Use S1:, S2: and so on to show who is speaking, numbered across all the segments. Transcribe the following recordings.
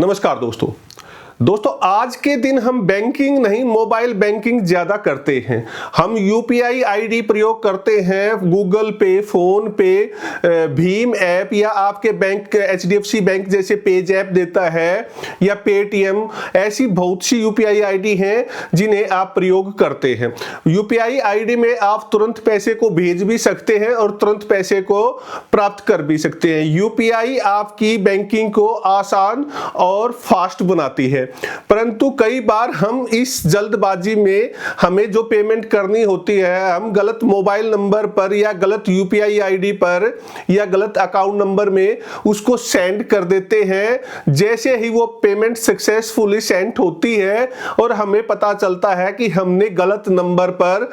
S1: नमस्कार दोस्तों आज के दिन हम बैंकिंग नहीं मोबाइल बैंकिंग ज्यादा करते हैं। हम यूपीआई आईडी प्रयोग करते हैं, गूगल पे, फोन पे, भीम ऐप या आपके बैंक एचडीएफसी बैंक जैसे पेज ऐप देता है या पेटीएम, ऐसी बहुत सी यूपीआई आईडी हैं जिन्हें आप प्रयोग करते हैं। यूपीआई आईडी में आप तुरंत पैसे को भेज भी सकते हैं और तुरंत पैसे को प्राप्त कर भी सकते हैं। यूपीआई आपकी बैंकिंग को आसान और फास्ट बनाती है, परंतु कई बार हम इस जल्दबाजी में हमें जो पेमेंट करनी होती है हम गलत मोबाइल नंबर पर या गलत यूपीआई आईडी पर या गलत अकाउंट नंबर में उसको सेंड कर देते हैं। जैसे ही वो पेमेंट सक्सेसफुली सेंड होती है और हमें पता चलता है कि हमने गलत नंबर पर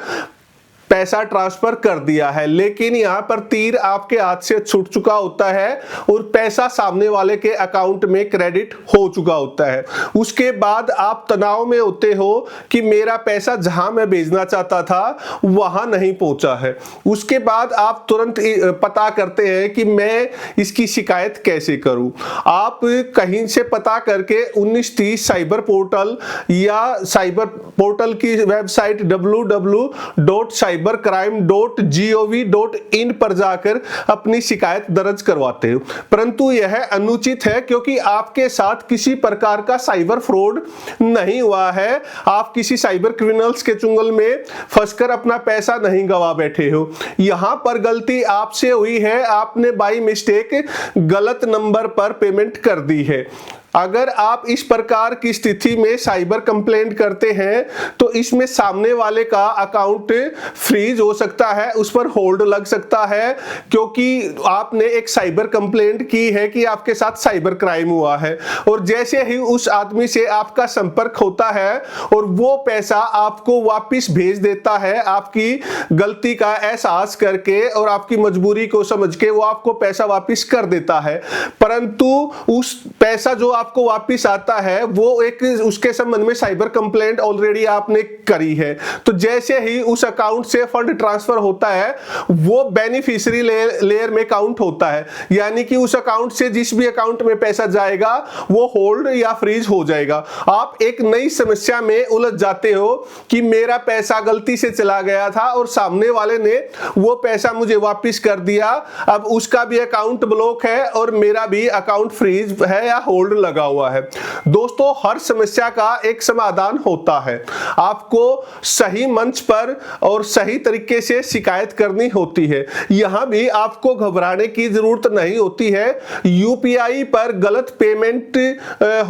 S1: पैसा ट्रांसफर कर दिया है, लेकिन यहां पर तीर आपके हाथ से छूट चुका होता है और पैसा सामने वाले के अकाउंट में क्रेडिट हो चुका होता है। उसके बाद आप तनाव में होते हो कि मेरा पैसा जहां मैं भेजना चाहता था वहां नहीं पहुंचा है। उसके बाद आप तुरंत पता करते हैं कि मैं इसकी शिकायत कैसे करूं। आप कहीं से पता करके 1930 साइबर पोर्टल या साइबर पोर्टल की वेबसाइट www.cybercrime.gov.in पर जाकर अपनी शिकायत दर्ज करवाते हो, परंतु यह अनुचित है क्योंकि आपके साथ किसी प्रकार का साइबर फ्रॉड नहीं हुआ है। आप किसी साइबर क्रिमिनल्स के चुंगल में फंसकर अपना पैसा नहीं गवा बैठे हो। यहां पर गलती आपसे हुई है, आपने बाई मिस्टेक गलत नंबर पर पेमेंट कर दी है। अगर आप इस प्रकार की स्थिति में साइबर कंप्लेंट करते हैं तो इसमें सामने वाले का अकाउंट फ्रीज हो सकता है, उस पर होल्ड लग सकता है क्योंकि आपने एक साइबर कंप्लेंट की है कि आपके साथ साइबर क्राइम हुआ है। और जैसे ही उस आदमी से आपका संपर्क होता है और वो पैसा आपको वापस भेज देता है, आपकी गलती का एहसास करके और आपकी मजबूरी को समझ के वो आपको पैसा वापस कर देता है, परंतु उस पैसा जो आपको वापस आता है वो एक उसके संबंध में साइबर कंप्लेंट ऑलरेडी आपने करी है। तो जैसे ही उस अकाउंट से फंड ट्रांसफर होता है वो बेनिफिशियरी लेयर में काउंट होता है, यानी कि उस अकाउंट से जिस भी अकाउंट में पैसा जाएगा वो होल्ड या फ्रीज हो जाएगा। आप एक नई समस्या में उलझ जाते हो कि मेरा पैसा गलती से चला गया था और सामने वाले ने वो पैसा मुझे वापस कर दिया, अब उसका भी अकाउंट ब्लॉक है और मेरा भी अकाउंट फ्रीज है या होल्ड लगा हुआ है। दोस्तों, हर समस्या का एक समाधान होता है। आपको सही मंच पर और सही तरीके से शिकायत करनी होती है। यहां भी आपको घबराने की जरूरत नहीं होती है। यूपीआई पर गलत पेमेंट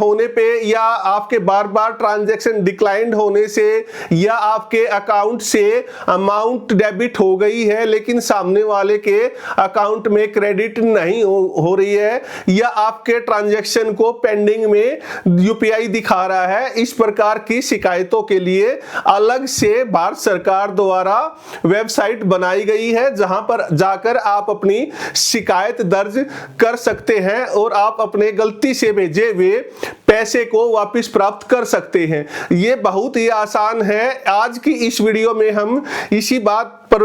S1: होने पे या आपके बार बार ट्रांजैक्शन डिक्लाइंड होने से या आपके अकाउंट से अमाउंट डेबिट हो गई है लेकिन सामने वाले के अकाउंट में क्रेडिट नहीं हो रही है या आपके ट्रांजैक्शन को पेंडिंग में यूपीआई दिखा रहा है, इस प्रकार की शिकायतों के लिए अलग से भारत सरकार द्वारा वेबसाइट बनाई गई है जहां पर जाकर आप अपनी शिकायत दर्ज कर सकते हैं और आप अपने गलती से भेजे हुए पैसे को वापस प्राप्त कर सकते हैं। यह बहुत ही आसान है। आज की इस वीडियो में हम इसी बात पर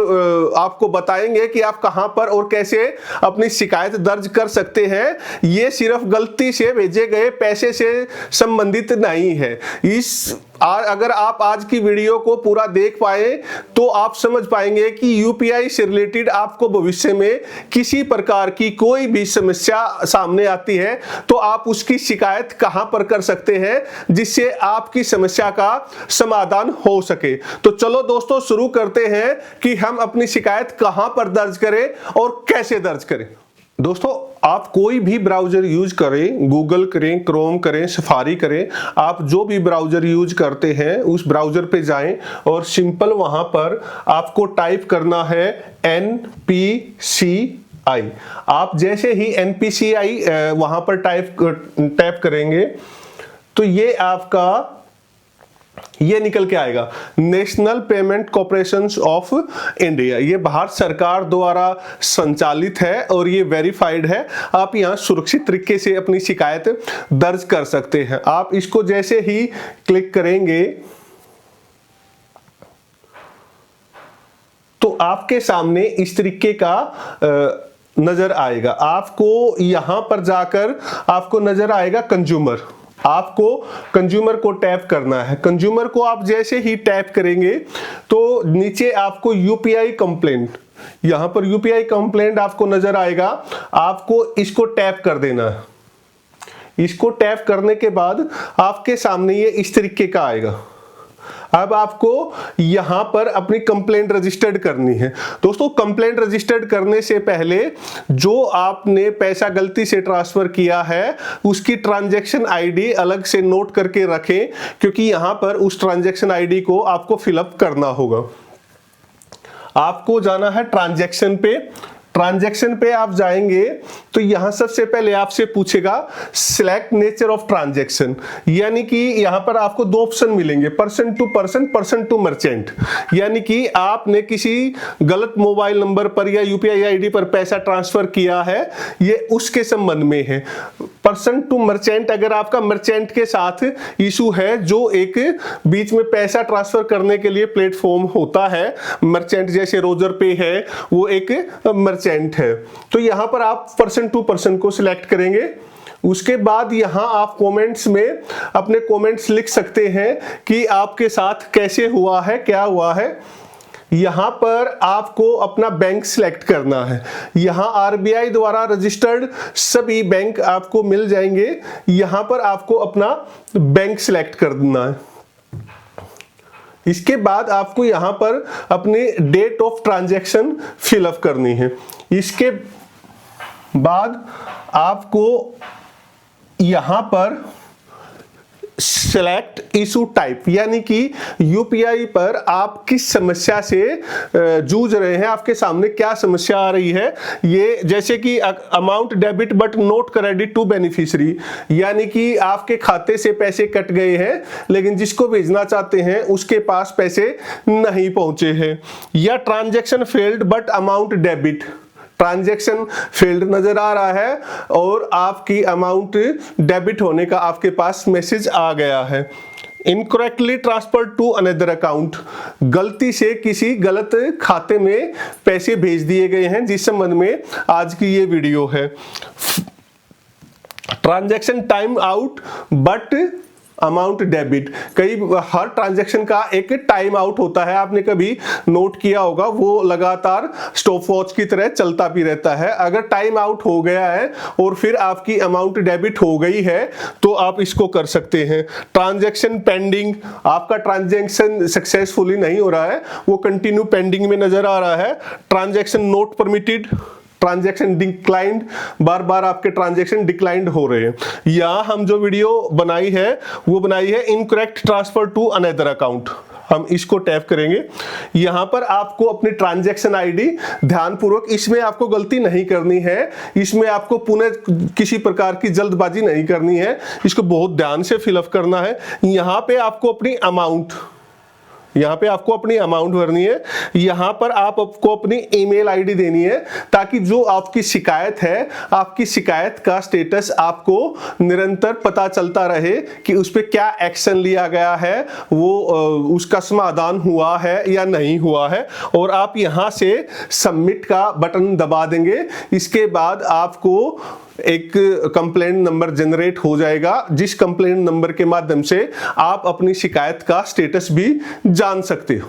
S1: आपको बताएंगे कि आप कहां पर और कैसे अपनी शिकायत दर्ज कर सकते हैं। यह सिर्फ गलती से भेजे गए पैसे से संबंधित नहीं है। अगर आप आज की वीडियो को पूरा देख पाए तो आप समझ पाएंगे कि यूपीआई से रिलेटेड आपको भविष्य में किसी प्रकार की कोई भी समस्या सामने आती है तो आप उसकी शिकायत कहां पर कर सकते हैं जिससे आपकी समस्या का समाधान हो सके। तो चलो दोस्तों शुरू करते हैं कि हम अपनी शिकायत कहां पर दर्ज करें और कैसे दर्ज करें। दोस्तों, आप कोई भी ब्राउजर यूज करें, गूगल करें, क्रोम करें, सफारी करें, आप जो भी ब्राउजर यूज करते हैं उस ब्राउजर पे जाएं और सिंपल वहां पर आपको टाइप करना है NPCI। आप जैसे ही NPCI वहां पर टाइप करेंगे तो ये आपका ये निकल के आएगा, national payment corporation of India. ये भारत सरकार द्वारा संचालित है और ये वेरीफाइड है। आप यहां सुरक्षित तरीके से अपनी शिकायत दर्ज कर सकते हैं। आप इसको जैसे ही क्लिक करेंगे तो आपके सामने इस तरीके का नजर आएगा। आपको यहां पर जाकर आपको नजर आएगा कंज्यूमर। आपको कंज्यूमर को टैप करना है। कंज्यूमर को आप जैसे ही टैप करेंगे तो नीचे आपको यूपीआई कंप्लेंट, यहां पर यूपीआई कंप्लेंट आपको नजर आएगा। आपको इसको टैप कर देना है। इसको टैप करने के बाद आपके सामने ये इस तरीके का आएगा। अब आपको यहां पर अपनी कंप्लेंट रजिस्टर्ड करनी है। दोस्तों, कंप्लेंट रजिस्टर्ड करने से पहले जो आपने पैसा गलती से ट्रांसफर किया है उसकी ट्रांजैक्शन आईडी अलग से नोट करके रखें, क्योंकि यहां पर उस ट्रांजैक्शन आईडी को आपको फिलअप करना होगा। आपको जाना है ट्रांजैक्शन पे। ट्रांजैक्शन पे आप जाएंगे तो यहां सबसे पहले आपसे पूछेगा सिलेक्ट नेचर ऑफ ट्रांजैक्शन, यानी कि यहां पर आपको दो ऑप्शन मिलेंगे, person to person, person to merchant. यानी कि आपने किसी गलत मोबाइल नंबर पर या यूपीआई आईडी पर पैसा ट्रांसफर किया है, ये उसके संबंध में है। पर्सन टू मर्चेंट, अगर आपका मर्चेंट के साथ इशू है, जो एक बीच में पैसा ट्रांसफर करने के लिए प्लेटफॉर्म होता है, मर्चेंट जैसे रोजर पे है, वो एक मर्चेंट है, तो यहां पर आप पर्सन टू पर्सन को सिलेक्ट करेंगे। उसके बाद यहां आप कमेंट्स में अपने कमेंट्स लिख सकते हैं कि आपके साथ कैसे हुआ है, क्या हुआ है। यहां पर आपको अपना बैंक सिलेक्ट करना है। यहां आरबीआई द्वारा रजिस्टर्ड सभी बैंक आपको मिल जाएंगे। यहां पर आपको अपना बैंक सिलेक्ट करना है। इसके बाद आपको यहां पर अपनी डेट ऑफ ट्रांजैक्शन फिलअप करनी है। इसके बाद आपको यहां पर सिलेक्ट इशू टाइप, यानी कि यूपीआई पर आप किस समस्या से जूझ रहे हैं, आपके सामने क्या समस्या आ रही है। ये जैसे कि amount debit but not credit to beneficiary, यानी कि आपके खाते से पैसे कट गए हैं लेकिन जिसको भेजना चाहते हैं उसके पास पैसे नहीं पहुंचे हैं। या transaction failed but amount debit, transaction failed नजर आ रहा है और आपकी अमाउंट डेबिट होने का आपके पास मैसेज आ गया है। Incorrectly transfer to another account, गलती से किसी गलत खाते में पैसे भेज दिए गए हैं, जिस संबंध में आज की ये वीडियो है। Transaction time out but amount debit, कई हर ट्रांजैक्शन का एक टाइम आउट होता है, आपने कभी नोट किया होगा, वो लगातार स्टॉप वॉच की तरह चलता भी रहता है। अगर टाइम आउट हो गया है और फिर आपकी अमाउंट डेबिट हो गई है तो आप इसको कर सकते हैं। ट्रांजैक्शन पेंडिंग, आपका ट्रांजैक्शन सक्सेसफुली नहीं हो रहा है, वो कंटिन्यू पेंडिंग में नजर आ रहा है। Transaction not permitted, transaction declined, बार बार आपके ट्रांजैक्शन डिक्लाइंड हो रहे हैं। यहां हम जो वीडियो बनाई है वो बनाई है incorrect transfer to another account, हम इसको टैप करेंगे। यहां पर आपको अपनी ट्रांजैक्शन आईडी ध्यानपूर्वक, इसमें आपको गलती नहीं करनी है, इसमें आपको पुनः किसी प्रकार की जल्दबाजी नहीं करनी है, इसको बहुत ध्यान से फिलअप करना है। यहां पे आपको अपनी अमाउंट, यहां पे आपको अपनी अमाउंट भरनी है। यहां पर आपको अपनी ईमेल आईडी देनी है, ताकि जो आपकी शिकायत है, आपकी शिकायत का स्टेटस आपको निरंतर पता चलता रहे कि उस पर क्या एक्शन लिया गया है, वो उसका समाधान हुआ है या नहीं हुआ है। और आप यहां से सबमिट का बटन दबा देंगे। इसके बाद आपको एक कंप्लेंट नंबर जनरेट हो जाएगा, जिस कंप्लेंट नंबर के माध्यम से आप अपनी शिकायत का स्टेटस भी जान सकते हो।